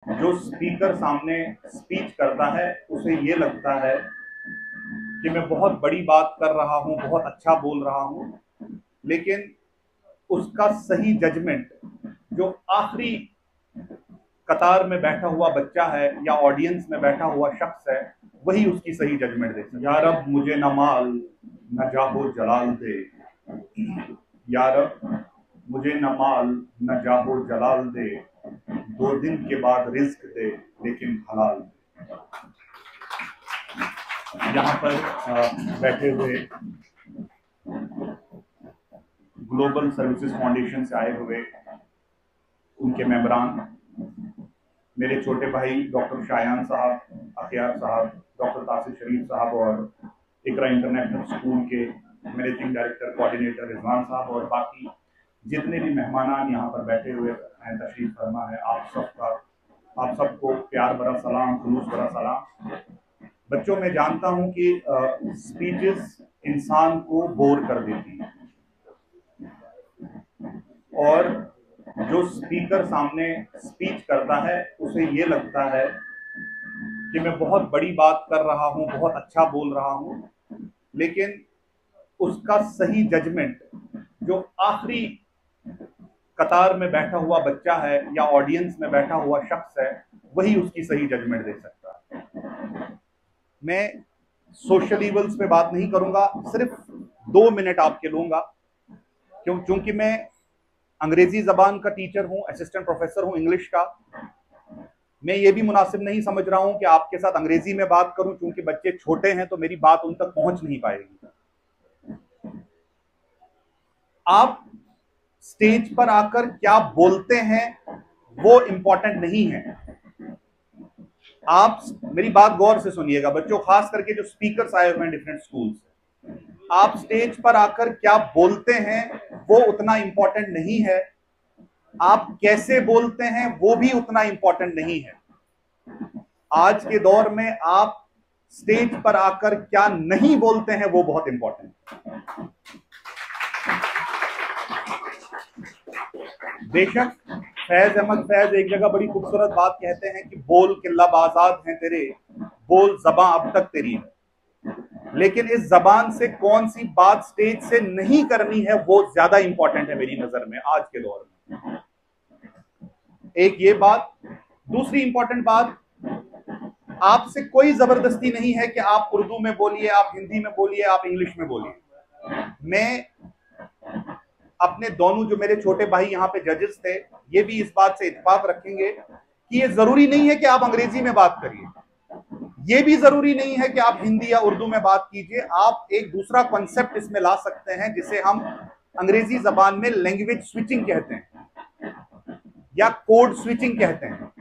जो स्पीकर सामने स्पीच करता है उसे ये लगता है कि मैं बहुत बड़ी बात कर रहा हूँ, बहुत अच्छा बोल रहा हूँ, लेकिन उसका सही जजमेंट जो आखिरी कतार में बैठा हुआ बच्चा है या ऑडियंस में बैठा हुआ शख्स है, वही उसकी सही जजमेंट दे सकता है। या रब मुझे न माल न जाहो जलाल दे, या रब मुझे न माल न जाहो जलाल दे, 2 दिन के बाद रिस्क दे लेकिन हलाल दे। यहाँ पर बैठे हुए ग्लोबल सर्विसेज फाउंडेशन से आए हुए उनके मेंबरान, मेरे छोटे भाई डॉक्टर शायान साहब, अखियार साहब, डॉक्टर तासिर शरीफ साहब और इकरा इंटरनेशनल स्कूल के मैनेजिंग डायरेक्टर कोऑर्डिनेटर रिजवान साहब और बाकी जितने भी मेहमान यहाँ पर बैठे हुए हैं, तशरीफ फरमा है, आप सबको प्यार भरा सलाम, खुलूस भरा सलाम। बच्चों, मैं जानता हूँ कि स्पीचेस इंसान को बोर कर देती है और जो स्पीकर सामने स्पीच करता है उसे ये लगता है कि मैं बहुत बड़ी बात कर रहा हूँ, बहुत अच्छा बोल रहा हूँ, लेकिन उसका सही जजमेंट जो आखिरी कतार में बैठा हुआ बच्चा है या ऑडियंस में बैठा हुआ शख्स है, वही उसकी सही जजमेंट दे सकता है। मैं सोशल इवल्स पे बात नहीं करूंगा, सिर्फ 2 मिनट आपके लूंगा, क्योंकि मैं अंग्रेजी जबान का टीचर हूं, असिस्टेंट प्रोफेसर हूं इंग्लिश का। मैं ये भी मुनासिब नहीं समझ रहा हूं कि आपके साथ अंग्रेजी में बात करूं, क्योंकि बच्चे छोटे हैं तो मेरी बात उन तक पहुंच नहीं पाएगी। आप स्टेज पर आकर क्या बोलते हैं वो इंपॉर्टेंट नहीं है। आप मेरी बात गौर से सुनिएगा बच्चों, खास करके जो स्पीकर्स आए हुए हैं डिफरेंट स्कूल से, आप स्टेज पर आकर क्या बोलते हैं वो उतना इंपॉर्टेंट नहीं है, आप कैसे बोलते हैं वो भी उतना इंपॉर्टेंट नहीं है। आज के दौर में आप स्टेज पर आकर क्या नहीं बोलते हैं वो बहुत इंपॉर्टेंट है। बेशक फैज अहमद फैज एक जगह बड़ी खूबसूरत बात कहते हैं कि बोल किल्ला बाजाद हैं तेरे, बोल जबां अब तक तेरी है, लेकिन इस जबान से कौन सी बात स्टेज से नहीं करनी है वो ज्यादा इंपॉर्टेंट है मेरी नजर में आज के दौर में। एक ये बात। दूसरी इंपॉर्टेंट बात, आपसे कोई जबरदस्ती नहीं है कि आप उर्दू में बोलिए, आप हिंदी में बोलिए, आप इंग्लिश में बोलिए। मैं अपने दोनों जो मेरे छोटे भाई यहाँ पे जजेस थे, ये भी इस बात से इत्तेफाक रखेंगे कि ये जरूरी नहीं है कि आप अंग्रेजी में बात करिए, ये भी जरूरी नहीं है कि आप हिंदी या उर्दू में बात कीजिए। आप एक दूसरा कॉन्सेप्ट इसमें ला सकते हैं जिसे हम अंग्रेजी जबान में लैंग्वेज स्विचिंग कहते हैं या कोड स्विचिंग कहते हैं।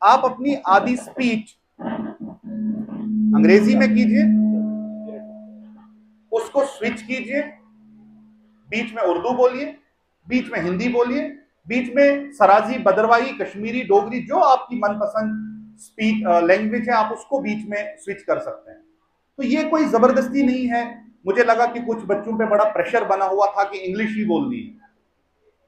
आप अपनी आधी स्पीच अंग्रेजी में कीजिए, उसको स्विच कीजिए, बीच में उर्दू बोलिए, बीच में हिंदी बोलिए, बीच में सराजी, बदरवाही, कश्मीरी, डोगरी, जो आपकी मनपसंद स्पीच लैंग्वेज है आप उसको बीच में स्विच कर सकते हैं। तो ये कोई जबरदस्ती नहीं है। मुझे लगा कि कुछ बच्चों पे बड़ा प्रेशर बना हुआ था कि इंग्लिश ही बोलनी है,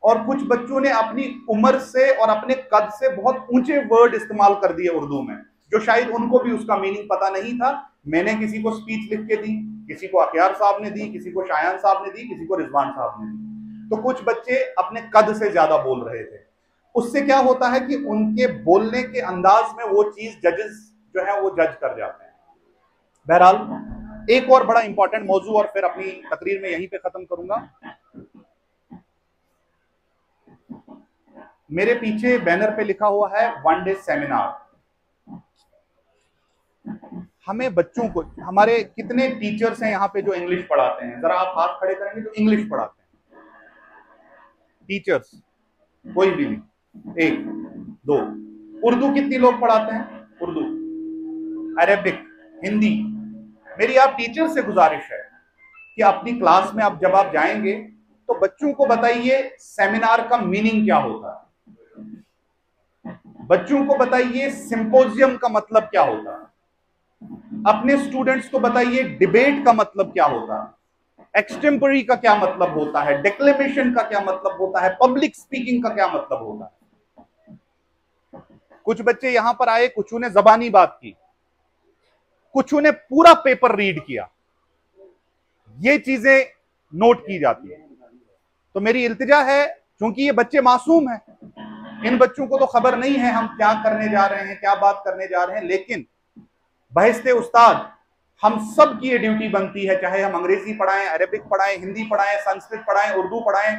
और कुछ बच्चों ने अपनी उम्र से और अपने कद से बहुत ऊंचे वर्ड इस्तेमाल कर दिए उर्दू में, जो शायद उनको भी उसका मीनिंग पता नहीं था। मैंने किसी को स्पीच लिख के दी, किसी को अखियार साहब ने दी, किसी को शायान साहब ने दी, किसी को रिजवान साहब ने दी। तो कुछ बच्चे अपने कद से ज्यादा बोल रहे थे। उससे क्या होता है कि उनके बोलने के अंदाज में वो चीज जजेस जो है वो जज कर जाते हैं। बहरहाल एक और बड़ा इंपॉर्टेंट मौजू, और फिर अपनी तकरीर में यहीं पे खत्म करूंगा। मेरे पीछे बैनर पे लिखा हुआ है 1 डे सेमिनार। हमें बच्चों को, हमारे कितने टीचर्स हैं यहाँ पे जो इंग्लिश पढ़ाते हैं? जरा आप हाथ खड़े करेंगे जो इंग्लिश पढ़ाते हैं। टीचर्स कोई भी नहीं, 1 2। उर्दू कितनी लोग पढ़ाते हैं? उर्दू, अरेबिक, हिंदी। मेरी आप टीचर से गुजारिश है कि अपनी क्लास में जब आप जाएंगे तो बच्चों को बताइए सेमिनार का मीनिंग क्या होता है, बच्चों को बताइए सिंपोजियम का मतलब क्या होता है, अपने स्टूडेंट्स को बताइए डिबेट का मतलब क्या होता है, एक्सटेम्परी का क्या मतलब होता है, डिक्लेमेशन का क्या मतलब होता है, पब्लिक स्पीकिंग का क्या मतलब होता है। कुछ बच्चे यहां पर आए, कुछ ने जबानी बात की, कुछ ने पूरा पेपर रीड किया। ये चीजें नोट की जाती है। तो मेरी इल्तिजा है, क्योंकि ये बच्चे मासूम हैं, इन बच्चों को तो खबर नहीं है हम क्या करने जा रहे हैं, क्या बात करने जा रहे हैं, लेकिन बहिस्ते उस्ताद हम सब की ये ड्यूटी बनती है, चाहे हम अंग्रेजी पढ़ाएं, अरबिक पढ़ाएं, हिंदी पढ़ाएं, संस्कृत पढ़ाएं, उर्दू पढ़ाएं,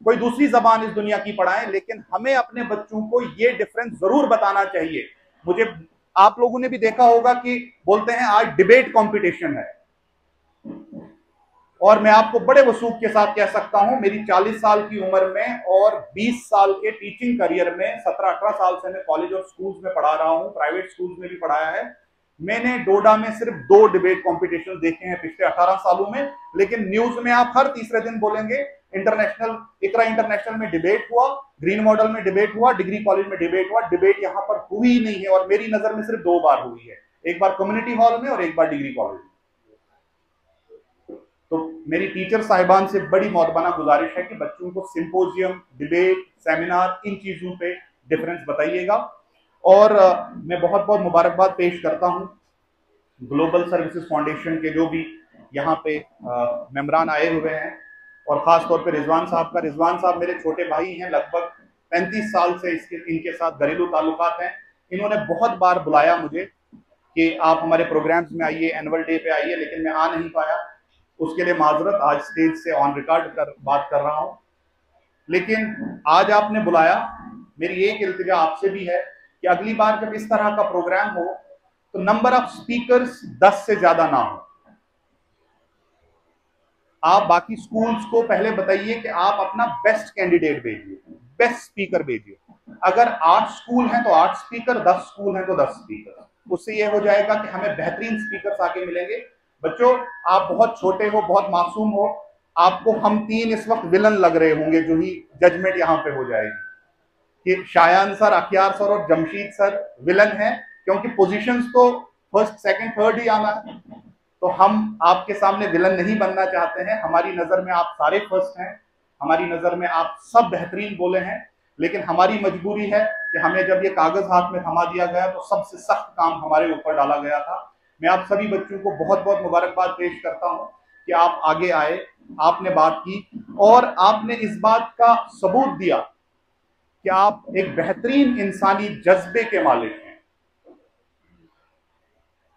कोई दूसरी जबान इस दुनिया की पढ़ाएं, लेकिन हमें अपने बच्चों को ये डिफरेंस जरूर बताना चाहिए। मुझे आप लोगों ने भी देखा होगा कि बोलते हैं आज डिबेट कंपटीशन है, और मैं आपको बड़े वसूख के साथ कह सकता हूं, मेरी 40 साल की उम्र में और 20 साल के टीचिंग करियर में, 17-18 साल से मैं कॉलेज और स्कूल्स में पढ़ा रहा हूं, प्राइवेट स्कूल्स में भी पढ़ाया है। मैंने डोडा में सिर्फ 2 डिबेट कॉम्पिटिशन देखे हैं पिछले 18 सालों में, लेकिन न्यूज में आप हर तीसरे दिन बोलेंगे इंटरनेशनल, इकरा इंटरनेशनल में डिबेट हुआ, ग्रीन मॉडल में डिबेट हुआ, डिग्री कॉलेज में डिबेट हुआ। डिबेट यहां पर हुई ही नहीं है, और मेरी नजर में सिर्फ 2 बार हुई है, एक बार कम्युनिटी हॉल में और एक बार डिग्री कॉलेज में। तो मेरी टीचर साहिबान से बड़ी मौतबाना गुजारिश है कि बच्चों को सिंपोजियम, डिबेट, सेमिनार, इन चीजों पे डिफरेंस बताइएगा। और मैं बहुत बहुत मुबारकबाद पेश करता हूं ग्लोबल सर्विसेज फाउंडेशन के जो भी यहाँ पे मेंबरान आए हुए हैं, और खास तौर पे रिजवान साहब का। रिजवान साहब मेरे छोटे भाई हैं, लगभग 35 साल से इनके साथ घरेलू ताल्लुकात हैं। इन्होंने बहुत बार बुलाया मुझे कि आप हमारे प्रोग्राम्स में आइए, एनुअल डे पे आइए, लेकिन मैं आ नहीं पाया। उसके लिए माजरत, आज स्टेज से ऑन रिकॉर्ड बात कर रहा हूं। लेकिन आज आपने बुलाया, मेरी एक इल्तिजा आपसे भी है कि अगली बार जब इस तरह का प्रोग्राम हो तो नंबर ऑफ स्पीकर्स 10 से ज्यादा ना हो। आप बाकी स्कूल्स को पहले बताइए कि आप अपना बेस्ट कैंडिडेट भेजिए, बेस्ट स्पीकर भेजिए। अगर 8 स्कूल हैं तो 8 स्पीकर, 10 स्कूल हैं तो 10 स्पीकर। उससे यह हो जाएगा कि हमें बेहतरीन स्पीकर्स आके मिलेंगे। बच्चों, आप बहुत छोटे हो, बहुत मासूम हो, आपको हम 3 इस वक्त विलन लग रहे होंगे जो ही जजमेंट यहां पे हो जाएगी कि शायान सर, अखियार सर और जमशीद सर विलन हैं, क्योंकि पोजीशंस तो फर्स्ट, सेकंड, थर्ड ही आना है। तो हम आपके सामने विलन नहीं बनना चाहते हैं। हमारी नजर में आप सारे फर्स्ट हैं, हमारी नजर में आप सब बेहतरीन बोले हैं, लेकिन हमारी मजबूरी है कि हमें जब ये कागज हाथ में थमा दिया गया तो सबसे सख्त काम हमारे ऊपर डाला गया था। मैं आप सभी बच्चों को बहुत बहुत मुबारकबाद पेश करता हूं कि आप आगे आए, आपने बात की, और आपने इस बात का सबूत दिया कि आप एक बेहतरीन इंसानी जज्बे के मालिक हैं।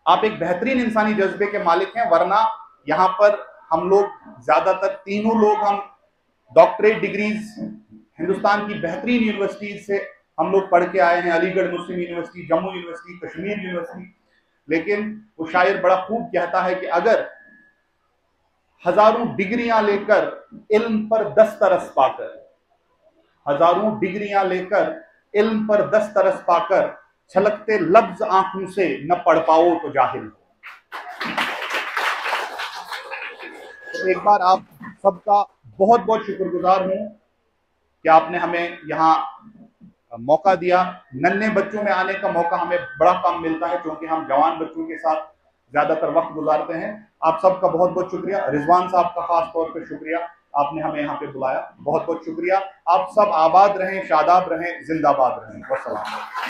आप एक बेहतरीन इंसानी जज्बे के मालिक हैं, वरना यहां पर हम लोग ज्यादातर, तीनों लोग हम डॉक्टरेट डिग्रीज हिंदुस्तान की बेहतरीन यूनिवर्सिटीज से हम लोग पढ़ के आए हैं, Aligarh Muslim University, Jammu University, Kashmir University. लेकिन वो शायर बड़ा खूब कहता है कि अगर हजारों डिग्रियां लेकर इल्म पर 10 तरस पाकर, हजारों डिग्रियां लेकर इल्म पर 10 तरस पाकर छलकते लफ्ज आंखों से न पढ़ पाओ तो जाहिल हो। तो एक बार आप सबका बहुत बहुत शुक्रगुजार हूं कि आपने हमें यहाँ मौका दिया। नन्हे बच्चों में आने का मौका हमें बड़ा कम मिलता है, क्योंकि हम जवान बच्चों के साथ ज्यादातर वक्त गुजारते हैं। आप सबका बहुत बहुत शुक्रिया। रिजवान साहब का खास तौर पर शुक्रिया, आपने हमें यहाँ पे बुलाया, बहुत बहुत शुक्रिया। आप सब आबाद रहें, शादाब रहें, जिंदाबाद रहें। वस्सलाम।